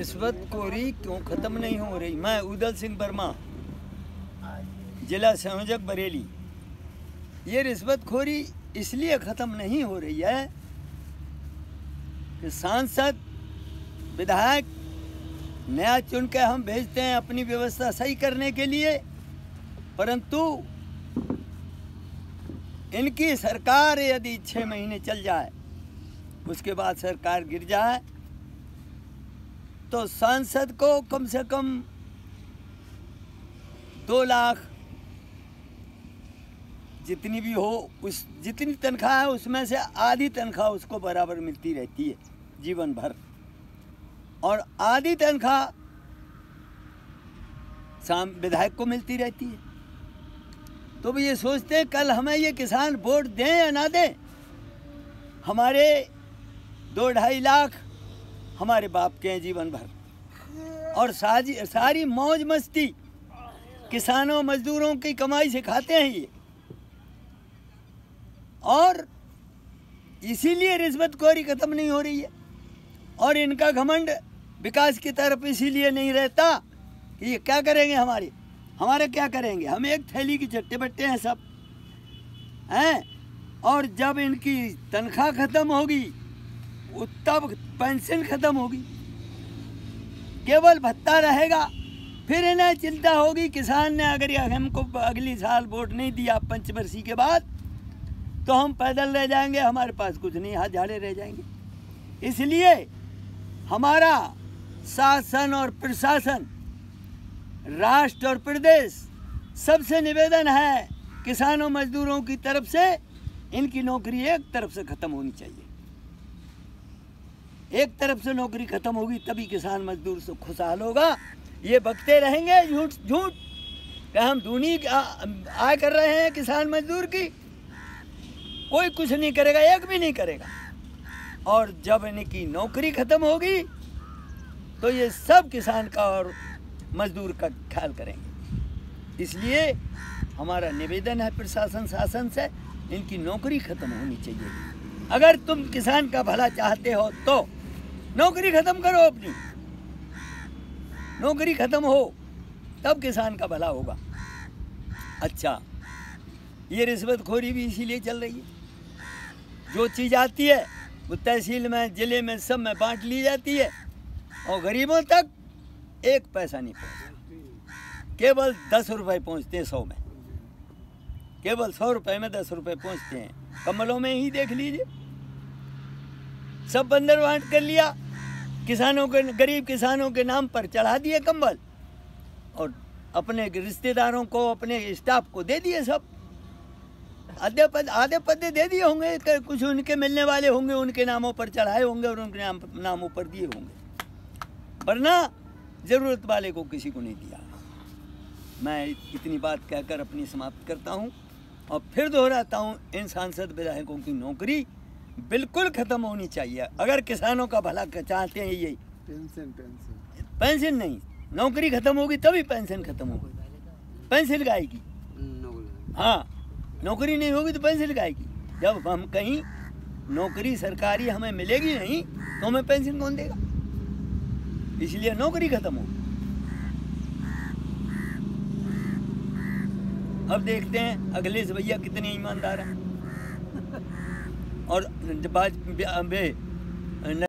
रिश्वतखोरी क्यों ख़त्म नहीं हो रही। मैं उदल सिंह वर्मा, जिला संयोजक बरेली। ये रिश्वतखोरी इसलिए ख़त्म नहीं हो रही है कि सांसद विधायक नया चुन के हम भेजते हैं अपनी व्यवस्था सही करने के लिए, परंतु इनकी सरकार यदि 6 महीने चल जाए, उसके बाद सरकार गिर जाए, तो सांसद को कम से कम 2 लाख जितनी भी हो, उस जितनी तनख्वाह है उसमें से आधी तनख्वाह उसको बराबर मिलती रहती है जीवन भर, और आधी तनख्वाह विधायक को मिलती रहती है। तो भी ये सोचते हैं कल हमें ये किसान वोट दें या ना दें, हमारे 2-2.5 लाख हमारे बाप के हैं जीवन भर, और सारी मौज मस्ती किसानों मजदूरों की कमाई से खाते हैं ये। और इसीलिए रिश्वतखोरी खत्म नहीं हो रही है, और इनका घमंड विकास की तरफ इसीलिए नहीं रहता कि ये क्या करेंगे, हमारे क्या करेंगे। हम एक थैली की चट्टे बट्टे हैं सब हैं, और जब इनकी तनख्वाह खत्म होगी तब पेंशन खत्म होगी, केवल भत्ता रहेगा। फिर इन्हें चिंता होगी किसान ने अगर हमको अगली साल वोट नहीं दिया पंचवर्षीय के बाद, तो हम पैदल रह जाएंगे, हमारे पास कुछ नहीं, हाथ झाड़े रह जाएंगे। इसलिए हमारा शासन और प्रशासन, राष्ट्र और प्रदेश सबसे निवेदन है किसानों मजदूरों की तरफ से, इनकी नौकरी एक तरफ से ख़त्म होनी चाहिए। एक तरफ से नौकरी ख़त्म होगी तभी किसान मजदूर से खुशहाल होगा। ये बकते रहेंगे झूठ कि हम दूनी आय कर रहे हैं किसान मजदूर की, कोई कुछ नहीं करेगा, एक भी नहीं करेगा। और जब इनकी नौकरी ख़त्म होगी तो ये सब किसान का और मजदूर का ख्याल करेंगे। इसलिए हमारा निवेदन है प्रशासन शासन से, इनकी नौकरी ख़त्म होनी चाहिए। अगर तुम किसान का भला चाहते हो तो नौकरी ख़त्म करो, अपनी नौकरी ख़त्म हो तब किसान का भला होगा। अच्छा, ये रिश्वतखोरी भी इसीलिए चल रही है, जो चीज़ आती है वो तहसील में ज़िले में सब में बांट ली जाती है, और गरीबों तक 1 पैसा नहीं पहुँचता। केवल 10 रुपये पहुँचते हैं 100 में, केवल 100 रुपये में 10 रुपये पहुँचते हैं। कम्बलों में ही देख लीजिए, सब बंदर बांट कर लिया, किसानों के, गरीब किसानों के नाम पर चढ़ा दिए कंबल, और अपने रिश्तेदारों को, अपने स्टाफ को दे दिए सब। आधे पदे दे दिए होंगे, कुछ उनके मिलने वाले होंगे, उनके नामों पर चढ़ाए होंगे और उनके नामों पर दिए होंगे, वरना ज़रूरत वाले को किसी को नहीं दिया। मैं इतनी बात कहकर अपनी समाप्त करता हूँ, और फिर दोहराता हूँ, इन सांसद विधायकों की नौकरी बिल्कुल ख़त्म होनी चाहिए। अगर किसानों का भला चाहते हैं, यही पेंशन नहीं, नौकरी ख़त्म होगी तभी पेंशन ख़त्म होगी। पेंशन गाएगी, हाँ, नौकरी नहीं होगी तो पेंशन गाएगी। जब हम कहीं नौकरी सरकारी हमें मिलेगी नहीं तो हमें पेंशन कौन देगा। इसलिए नौकरी ख़त्म हो। अब देखते हैं अखिलेश भैया कितने ईमानदार हैं, और